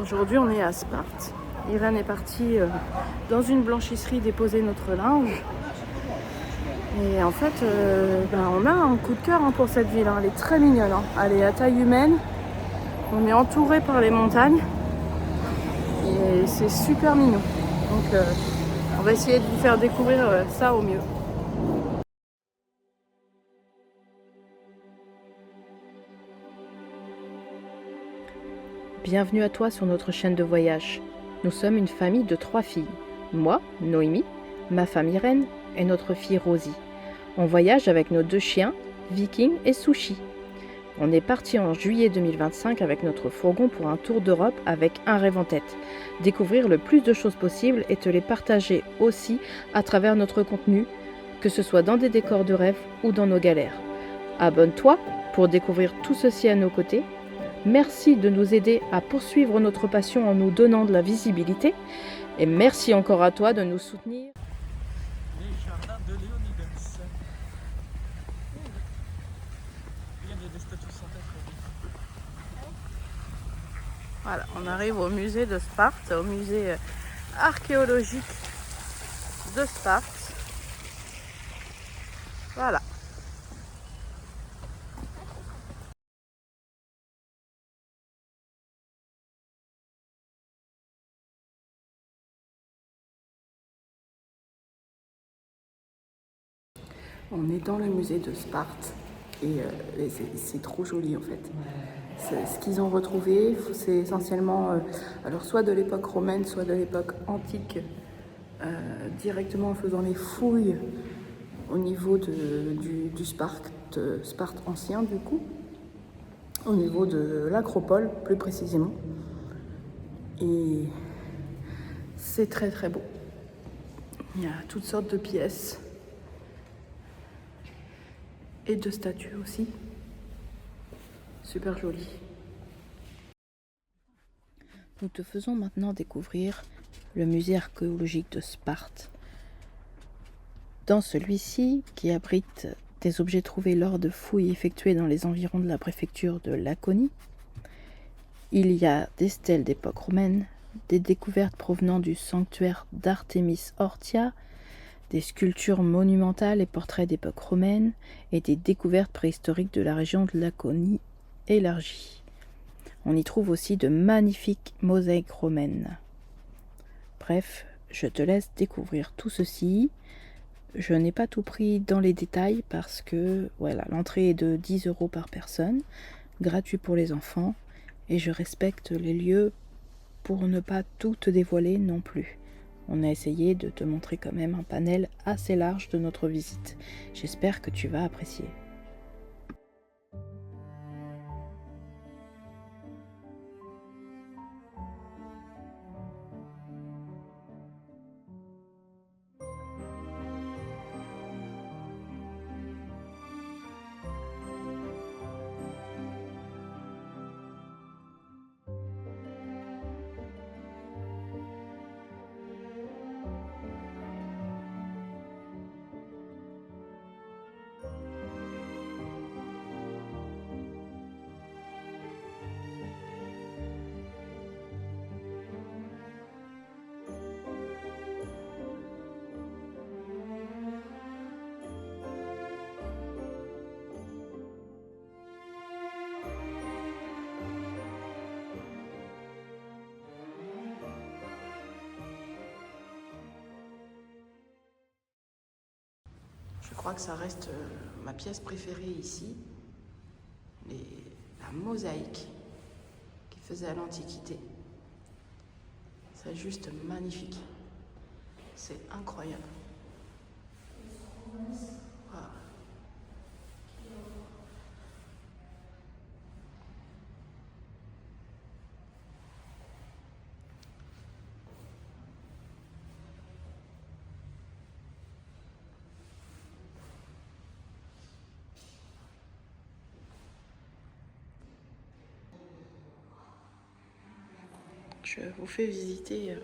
Aujourd'hui, on est à Sparte. Irène est partie dans une blanchisserie déposer notre linge. Et en fait, on a un coup de cœur pour cette ville. Elle est très mignonne. Elle est à taille humaine. On est entouré par les montagnes. Et c'est super mignon. Donc, on va essayer de vous faire découvrir ça au mieux. Bienvenue à toi sur notre chaîne de voyage. Nous sommes une famille de 3 filles. Moi, Noémie, ma femme Irène et notre fille Rosie. On voyage avec nos 2 chiens, Viking et Sushi. On est parti en juillet 2025 avec notre fourgon pour un tour d'Europe avec un rêve en tête. Découvrir le plus de choses possibles et te les partager aussi à travers notre contenu, que ce soit dans des décors de rêve ou dans nos galères. Abonne-toi pour découvrir tout ceci à nos côtés. Merci de nous aider à poursuivre notre passion en nous donnant de la visibilité. Et merci encore à toi de nous soutenir. Les jardins de Léonidas. Il y a des statues sans tête. Voilà, on arrive au musée de Sparte, au musée archéologique de Sparte. Voilà. On est dans le musée de Sparte et c'est trop joli en fait. Ce qu'ils ont retrouvé, c'est essentiellement alors soit de l'époque romaine, soit de l'époque antique, directement en faisant les fouilles au niveau du Sparte ancien du coup, au niveau de l'acropole plus précisément. Et c'est très très beau. Il y a toutes sortes de pièces. Et de statues aussi. Super joli. Nous te faisons maintenant découvrir le musée archéologique de Sparte. Dans celui-ci, qui abrite des objets trouvés lors de fouilles effectuées dans les environs de la préfecture de Laconie, il y a des stèles d'époque romaine, des découvertes provenant du sanctuaire d'Artémis Orthia, des sculptures monumentales et portraits d'époque romaine et des découvertes préhistoriques de la région de Laconie élargie. On y trouve aussi de magnifiques mosaïques romaines. Bref, je te laisse découvrir tout ceci. Je n'ai pas tout pris dans les détails parce que voilà, l'entrée est de 10 € par personne, gratuit pour les enfants, et je respecte les lieux pour ne pas tout te dévoiler non plus. On a essayé de te montrer quand même un panel assez large de notre visite. J'espère que tu vas apprécier. Je crois que ça reste ma pièce préférée ici, la mosaïque qu'ils faisaient à l'Antiquité. C'est juste magnifique. C'est incroyable. Voilà. Je vous fais visiter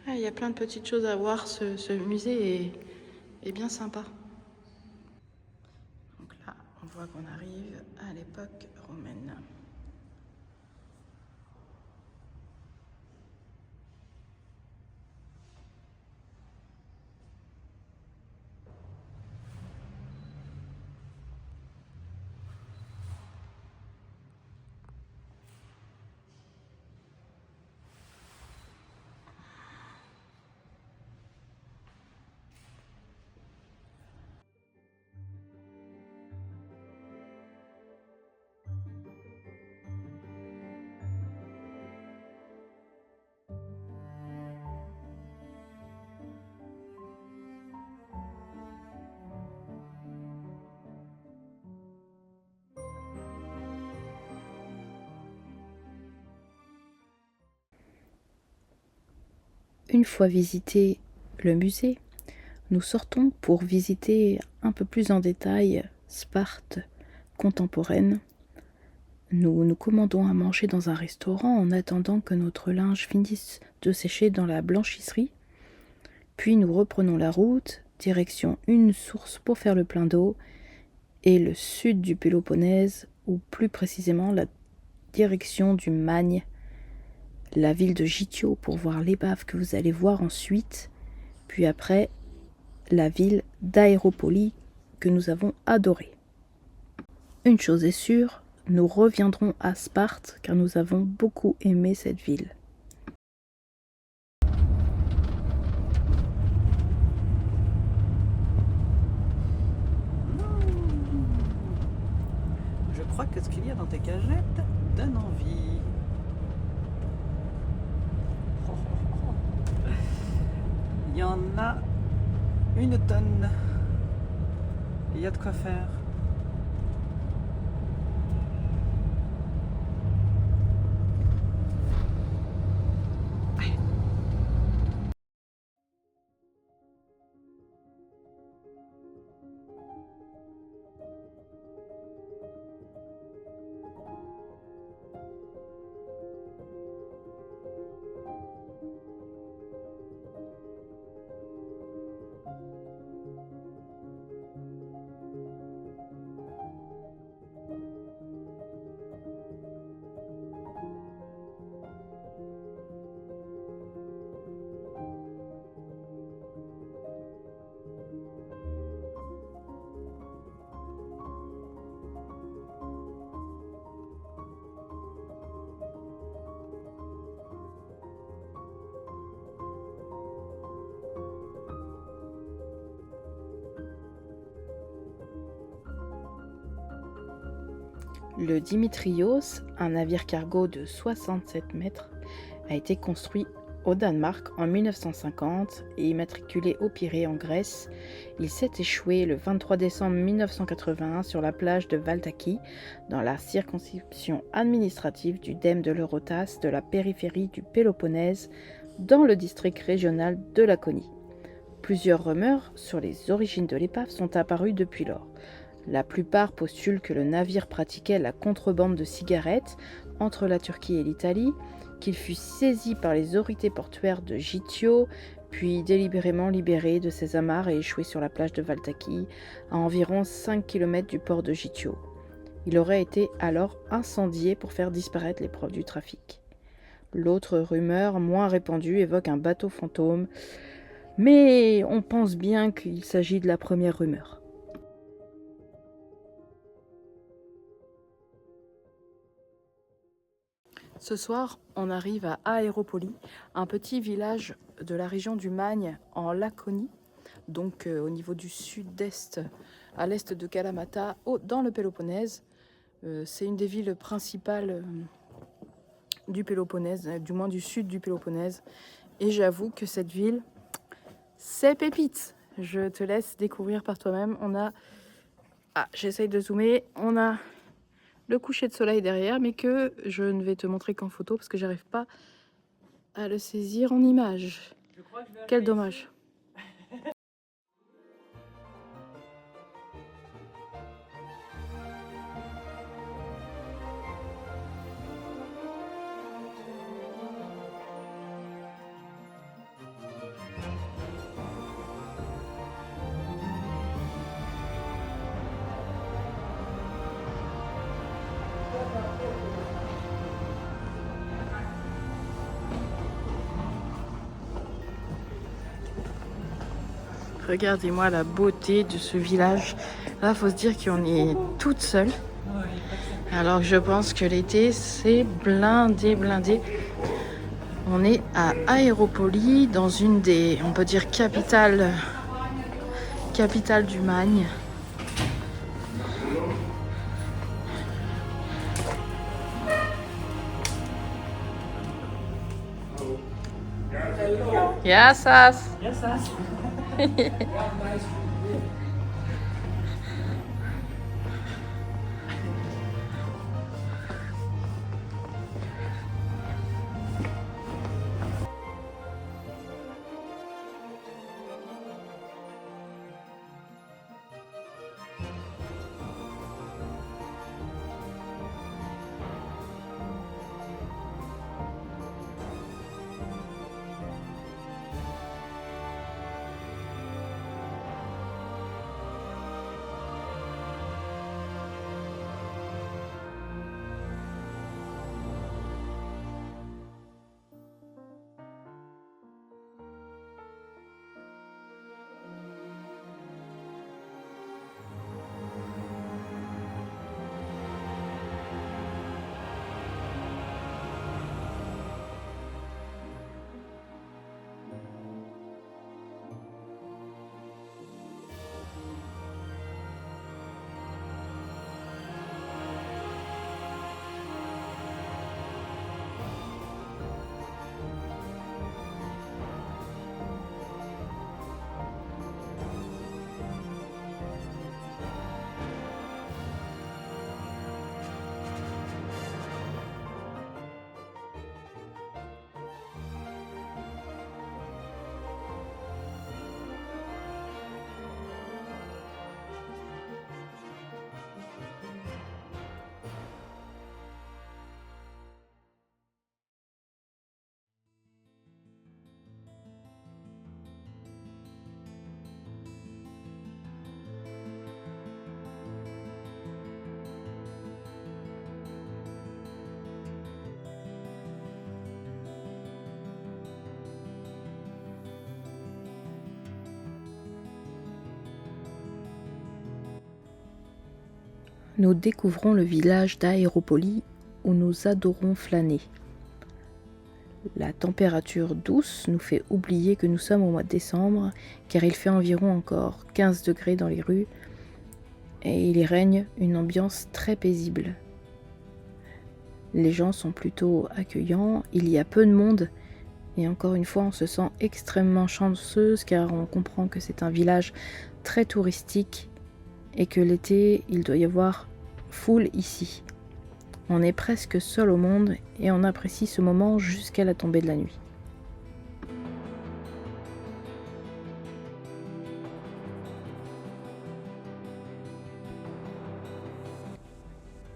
Ah, il y a plein de petites choses à voir, ce musée est bien sympa. Donc là, on voit qu'on arrive à l'époque romaine. Une fois visité le musée, nous sortons pour visiter un peu plus en détail Sparte contemporaine. Nous nous commandons à manger dans un restaurant en attendant que notre linge finisse de sécher dans la blanchisserie. Puis nous reprenons la route, direction une source pour faire le plein d'eau, et le sud du Péloponnèse, ou plus précisément la direction du Magne, la ville de Gitio pour voir l'épave que vous allez voir ensuite, puis après la ville d'Aéropolis que nous avons adorée. Une chose est sûre, nous reviendrons à Sparte car nous avons beaucoup aimé cette ville. Je crois que ce qu'il y a dans tes cagettes donne envie. Il y en a une tonne. Il y a de quoi faire. Le Dimitrios, un navire cargo de 67 mètres, a été construit au Danemark en 1950 et immatriculé au Pirée en Grèce. Il s'est échoué le 23 décembre 1981 sur la plage de Valtaki, dans la circonscription administrative du dème de l'Eurotas de la périphérie du Péloponnèse, dans le district régional de Laconie. Plusieurs rumeurs sur les origines de l'épave sont apparues depuis lors. La plupart postulent que le navire pratiquait la contrebande de cigarettes entre la Turquie et l'Italie, qu'il fut saisi par les autorités portuaires de Gitio, puis délibérément libéré de ses amarres et échoué sur la plage de Valtaki, à environ 5 km du port de Gitio. Il aurait été alors incendié pour faire disparaître les preuves du trafic. L'autre rumeur, moins répandue, évoque un bateau fantôme, mais on pense bien qu'il s'agit de la première rumeur. Ce soir, on arrive à Aéropolis, un petit village de la région du Magne en Laconie, donc au niveau du sud-est, à l'est de Kalamata, dans le Péloponnèse. C'est une des villes principales du Péloponnèse, du moins du sud du Péloponnèse. Et j'avoue que cette ville, c'est pépite. Je te laisse découvrir par toi-même. J'essaye de zoomer. On a le coucher de soleil derrière, mais que je ne vais te montrer qu'en photo parce que j'arrive pas à le saisir en image. Quel dommage. Regardez-moi la beauté de ce village. Là, faut se dire qu'on est toute seule. Alors que je pense que l'été, c'est blindé, blindé. On est à Aéropolis, dans une des, on peut dire, capitales du Magne. Yassas. Nous découvrons le village d'Aéropolis où nous adorons flâner. La température douce nous fait oublier que nous sommes au mois de décembre, car il fait environ encore 15 degrés dans les rues et il y règne une ambiance très paisible. Les gens sont plutôt accueillants, il y a peu de monde et encore une fois on se sent extrêmement chanceuse car on comprend que c'est un village très touristique et que l'été il doit y avoir foule ici. On est presque seul au monde et on apprécie ce moment jusqu'à la tombée de la nuit.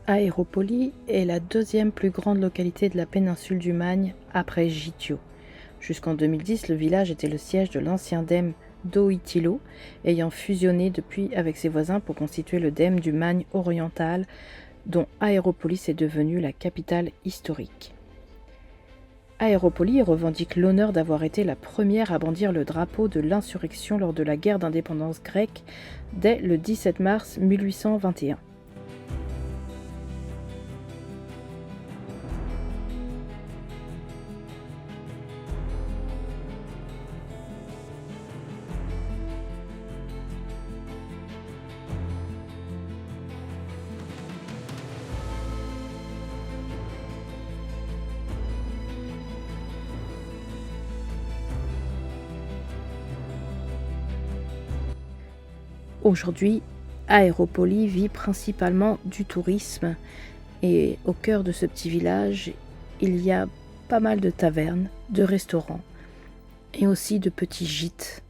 Aéropolis est la deuxième plus grande localité de la péninsule du Magne après Gythio. Jusqu'en 2010, le village était le siège de l'ancien dème d'Oïtilo, ayant fusionné depuis avec ses voisins pour constituer le dème du Magne oriental, dont Aéropolis est devenue la capitale historique. Aéropolis revendique l'honneur d'avoir été la première à brandir le drapeau de l'insurrection lors de la guerre d'indépendance grecque dès le 17 mars 1821. Aujourd'hui, Aéropolis vit principalement du tourisme et au cœur de ce petit village, il y a pas mal de tavernes, de restaurants et aussi de petits gîtes.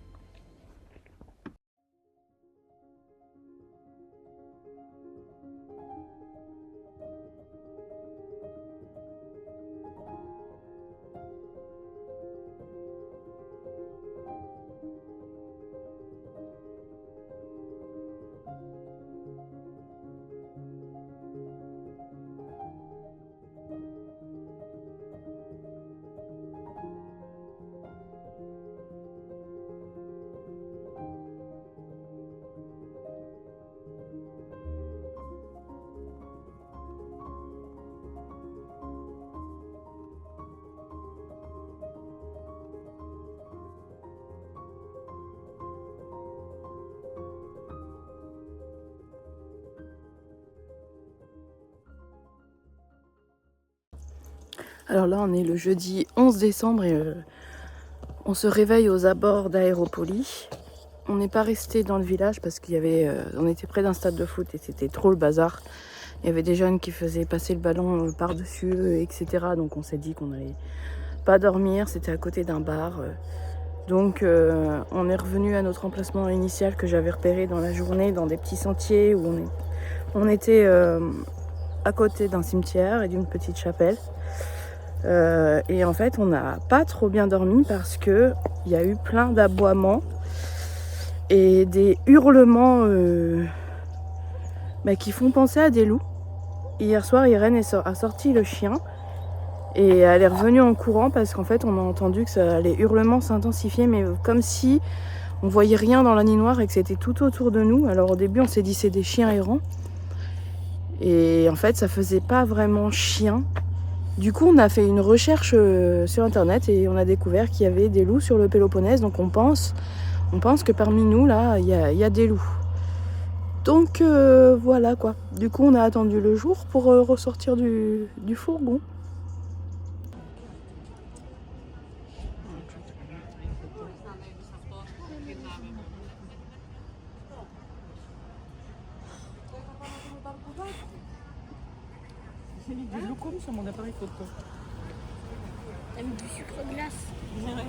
Alors là, on est le jeudi 11 décembre et on se réveille aux abords d'Aéropolis. On n'est pas resté dans le village parce on était près d'un stade de foot et c'était trop le bazar. Il y avait des jeunes qui faisaient passer le ballon par-dessus eux, etc. Donc on s'est dit qu'on n'allait pas dormir. C'était à côté d'un bar. Donc on est revenu à notre emplacement initial que j'avais repéré dans la journée, dans des petits sentiers où on était à côté d'un cimetière et d'une petite chapelle. Et en fait, on n'a pas trop bien dormi parce qu'il y a eu plein d'aboiements et des hurlements qui font penser à des loups. Hier soir, Irène a sorti le chien et elle est revenue en courant parce qu'en fait, on a entendu que les hurlements s'intensifiaient, mais comme si on voyait rien dans la nuit noire et que c'était tout autour de nous. Alors au début, on s'est dit c'est des chiens errants. Et en fait, ça faisait pas vraiment chien. Du coup, on a fait une recherche sur internet et on a découvert qu'il y avait des loups sur le Péloponnèse. Donc on pense que parmi nous, là, il y a des loups. Donc voilà quoi. Du coup, on a attendu le jour pour ressortir du fourgon. J'ai mis du loukoum sur mon appareil photo. T'as mis du sucre glace. Ouais.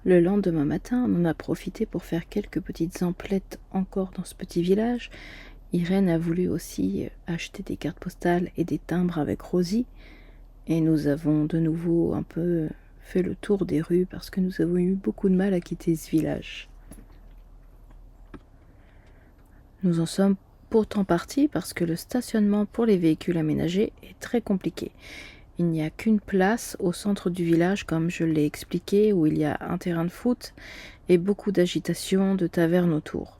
Le lendemain matin, on en a profité pour faire quelques petites emplettes encore dans ce petit village. Irène a voulu aussi acheter des cartes postales et des timbres avec Rosie. Et nous avons de nouveau un peu fait le tour des rues parce que nous avons eu beaucoup de mal à quitter ce village. Nous en sommes pourtant partis parce que le stationnement pour les véhicules aménagés est très compliqué. Il n'y a qu'une place au centre du village, comme je l'ai expliqué, où il y a un terrain de foot et beaucoup d'agitation, de tavernes autour.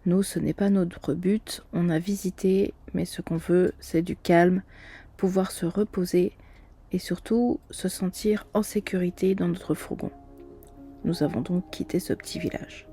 Nous, ce n'est pas notre but, on a visité, mais ce qu'on veut, c'est du calme, pouvoir se reposer et surtout se sentir en sécurité dans notre fourgon. Nous avons donc quitté ce petit village.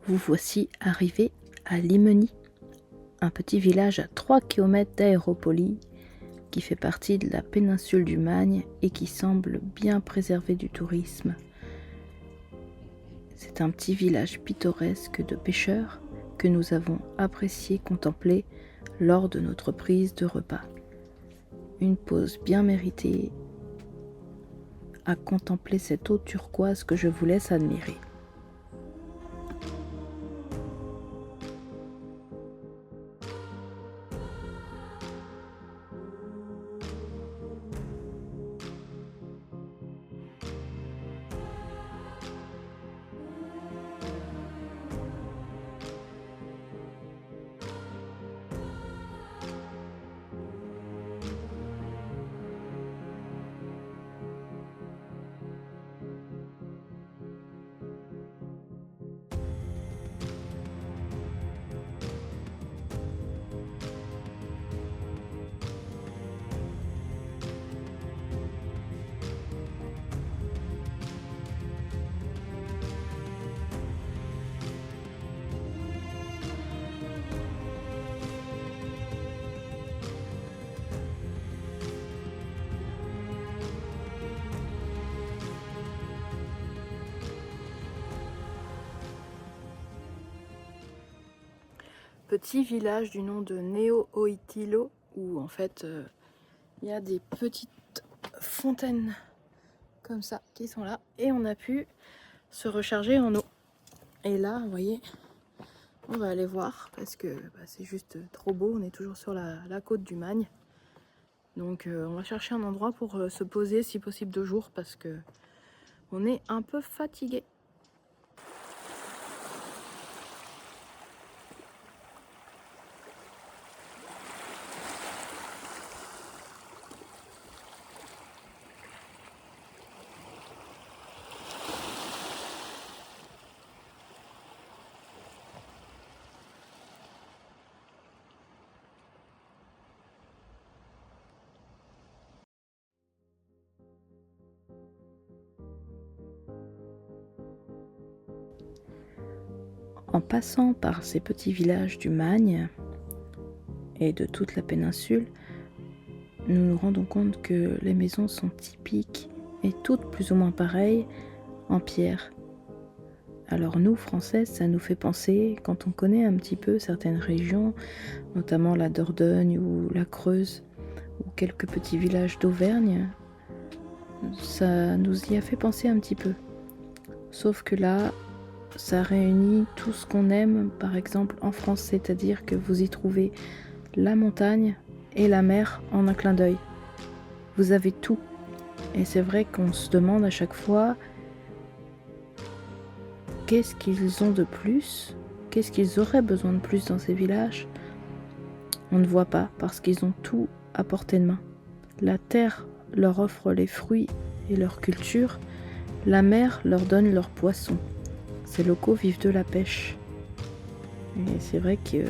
Vous voici arrivés à Limeny, un petit village à 3 km d'Aéropolis qui fait partie de la péninsule du Magne et qui semble bien préservé du tourisme. C'est un petit village pittoresque de pêcheurs que nous avons apprécié contempler lors de notre prise de repas. Une pause bien méritée à contempler cette eau turquoise que je vous laisse admirer. Petit village du nom de Neo-Oitilo où en fait il y a des petites fontaines comme ça qui sont là et on a pu se recharger en eau. Et là, vous voyez, on va aller voir parce que c'est juste trop beau. On est toujours sur la côte du Magne. Donc on va chercher un endroit pour se poser si possible de jour parce que on est un peu fatigué. En passant par ces petits villages du Magne et de toute la péninsule, nous nous rendons compte que les maisons sont typiques et toutes plus ou moins pareilles en pierre. Alors nous, Français, ça nous fait penser, quand on connaît un petit peu certaines régions, notamment la Dordogne ou la Creuse, ou quelques petits villages d'Auvergne, ça nous y a fait penser un petit peu. Sauf que là, ça réunit tout ce qu'on aime, par exemple en France, c'est-à-dire que vous y trouvez la montagne et la mer en un clin d'œil. Vous avez tout. Et c'est vrai qu'on se demande à chaque fois qu'est-ce qu'ils ont de plus, qu'est-ce qu'ils auraient besoin de plus dans ces villages. On ne voit pas parce qu'ils ont tout à portée de main. La terre leur offre les fruits et leur culture, la mer leur donne leurs poissons. Ces locaux vivent de la pêche. Et c'est vrai que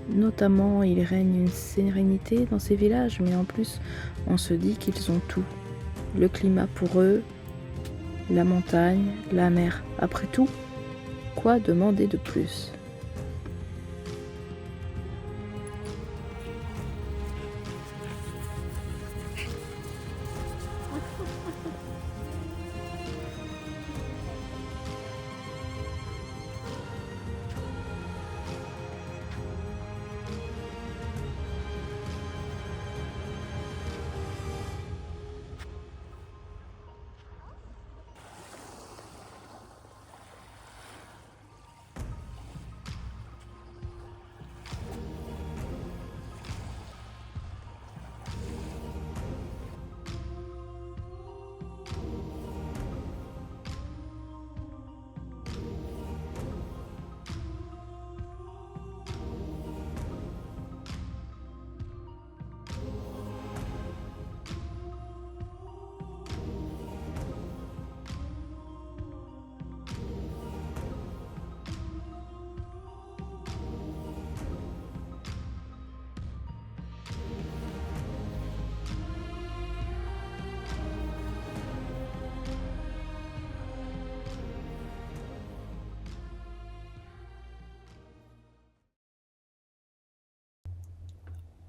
notamment il règne une sérénité dans ces villages, mais en plus on se dit qu'ils ont tout. Le climat pour eux, la montagne, la mer. Après tout, quoi demander de plus ?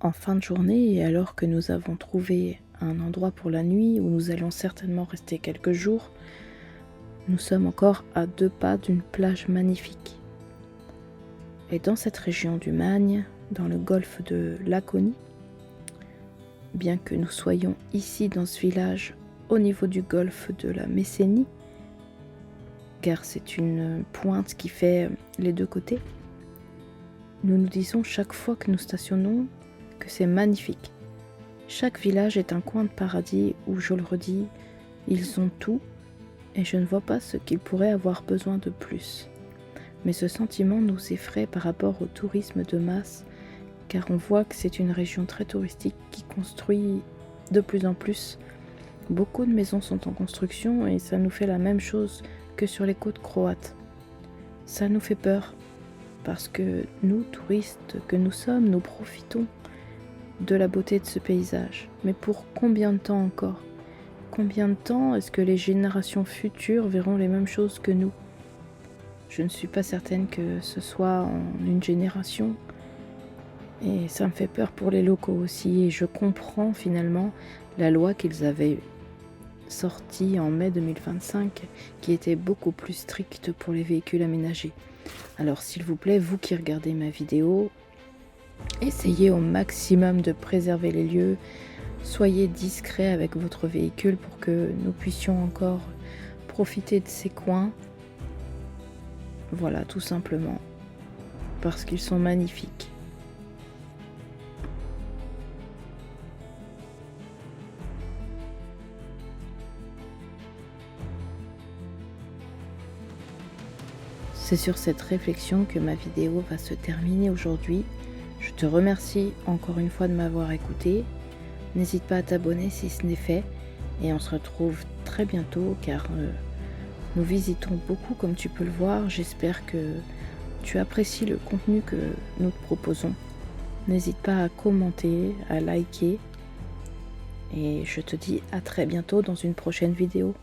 En fin de journée, et alors que nous avons trouvé un endroit pour la nuit où nous allons certainement rester quelques jours, nous sommes encore à 2 pas d'une plage magnifique. Et dans cette région du Magne, dans le golfe de Laconie, bien que nous soyons ici dans ce village au niveau du golfe de la Messénie, car c'est une pointe qui fait les deux côtés, nous nous disons chaque fois que nous stationnons que c'est magnifique. Chaque village est un coin de paradis où, je le redis, ils ont tout et je ne vois pas ce qu'ils pourraient avoir besoin de plus. Mais ce sentiment nous effraie par rapport au tourisme de masse, car on voit que c'est une région très touristique qui construit de plus en plus. Beaucoup de maisons sont en construction et ça nous fait la même chose que sur les côtes croates. Ça nous fait peur, parce que nous, touristes que nous sommes, nous profitons de la beauté de ce paysage. Mais pour combien de temps encore ? Combien de temps est-ce que les générations futures verront les mêmes choses que nous ? Je ne suis pas certaine que ce soit en une génération. Et ça me fait peur pour les locaux aussi. Et je comprends finalement la loi qu'ils avaient sortie en mai 2025, qui était beaucoup plus stricte pour les véhicules aménagés. Alors s'il vous plaît, vous qui regardez ma vidéo, essayez au maximum de préserver les lieux. Soyez discret avec votre véhicule pour que nous puissions encore profiter de ces coins. Voilà, tout simplement. Parce qu'ils sont magnifiques. C'est sur cette réflexion que ma vidéo va se terminer aujourd'hui. Je te remercie encore une fois de m'avoir écouté. N'hésite pas à t'abonner si ce n'est fait. Et on se retrouve très bientôt car nous visitons beaucoup comme tu peux le voir. J'espère que tu apprécies le contenu que nous te proposons. N'hésite pas à commenter, à liker. Et je te dis à très bientôt dans une prochaine vidéo.